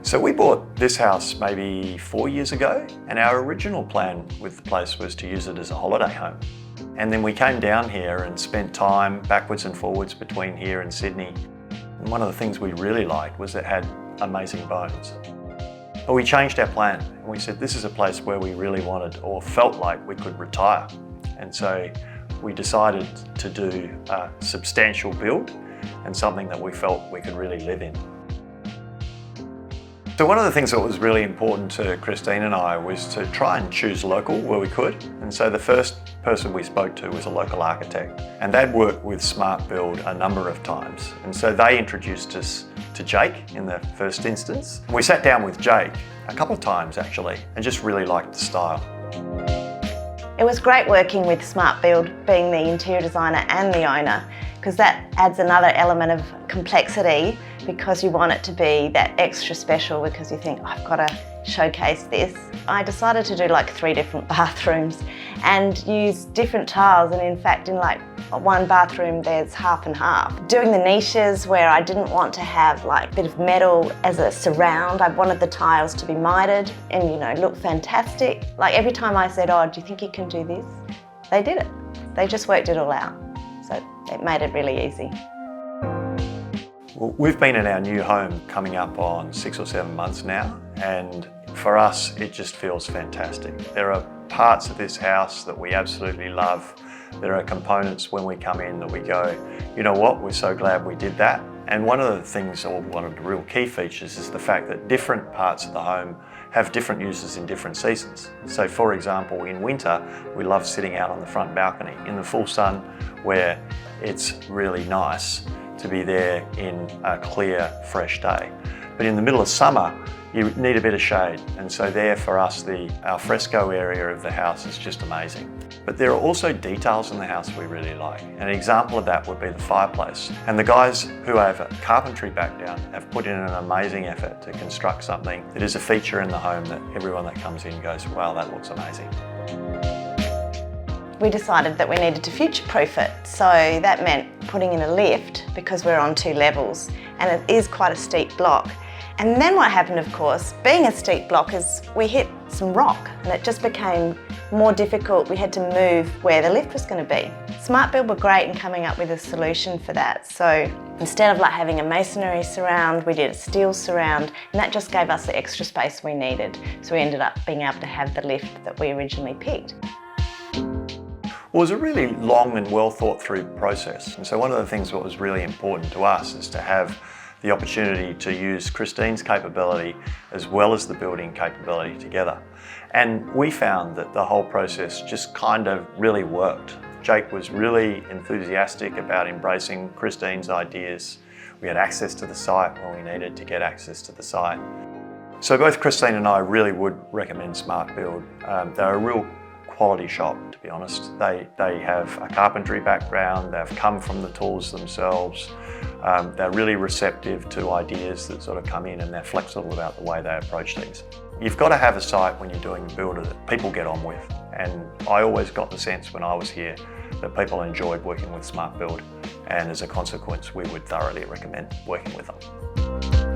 So we bought this house maybe 4 years ago, and our original plan with the place was to use it as a holiday home. And then we came down here and spent time backwards and forwards between here and Sydney. And one of the things we really liked was it had amazing bones. But we changed our plan and we said this is a place where we really wanted or felt like we could retire. And so we decided to do a substantial build and something that we felt we could really live in. So one of the things that was really important to Christine and I was to try and choose local where we could. And so the first person we spoke to was a local architect, and they'd worked with Smartbuild a number of times. And so they introduced us to Jake in the first instance. We sat down with Jake a couple of times actually, and just really liked the style. It was great working with Smartbuild, being the interior designer and the owner, because that adds another element of complexity, because you want it to be that extra special because you think, I've got to showcase this. I decided to do like 3 different bathrooms and use different tiles, and in fact in like one bathroom there's half and half. Doing the niches where I didn't want to have like a bit of metal as a surround, I wanted the tiles to be mitered and look fantastic. Like every time I said, oh, do you think you can do this? They did it. They just worked it all out. So it made it really easy. Well, we've been in our new home coming up on 6 or 7 months now, and for us it just feels fantastic. There are parts of this house that we absolutely love. There are components when we come in that we go, you know what, we're so glad we did that. And one of the things, or one of the real key features, is the fact that different parts of the home have different uses in different seasons. So for example, in winter, we love sitting out on the front balcony in the full sun, where it's really nice to be there in a clear, fresh day. But in the middle of summer, you need a bit of shade. And so there for us, our fresco area of the house is just amazing. But there are also details in the house we really like. An example of that would be the fireplace. And the guys who have a carpentry background have put in an amazing effort to construct something that is a feature in the home that everyone that comes in goes, wow, that looks amazing. We decided that we needed to future-proof it, so that meant putting in a lift because we're on 2 levels and it is quite a steep block. And then what happened, of course, being a steep block, is we hit some rock and it just became more difficult. We had to move where the lift was going to be. Smartbuild were great in coming up with a solution for that. So instead of like having a masonry surround, we did a steel surround, and that just gave us the extra space we needed. So we ended up being able to have the lift that we originally picked. Well, it was a really long and well thought through process. And so one of the things that was really important to us is to have the opportunity to use Christine's capability as well as the building capability together. And we found that the whole process just kind of really worked. Jake was really enthusiastic about embracing Christine's ideas. We had access to the site when we needed to get access to the site. So both Christine and I really would recommend Smartbuild. They're a real quality shop, to be honest. They have a carpentry background, they've come from the tools themselves, they're really receptive to ideas that sort of come in, and they're flexible about the way they approach things. You've got to have a site when you're doing a build that people get on with, and I always got the sense when I was here that people enjoyed working with Smartbuild, and as a consequence we would thoroughly recommend working with them.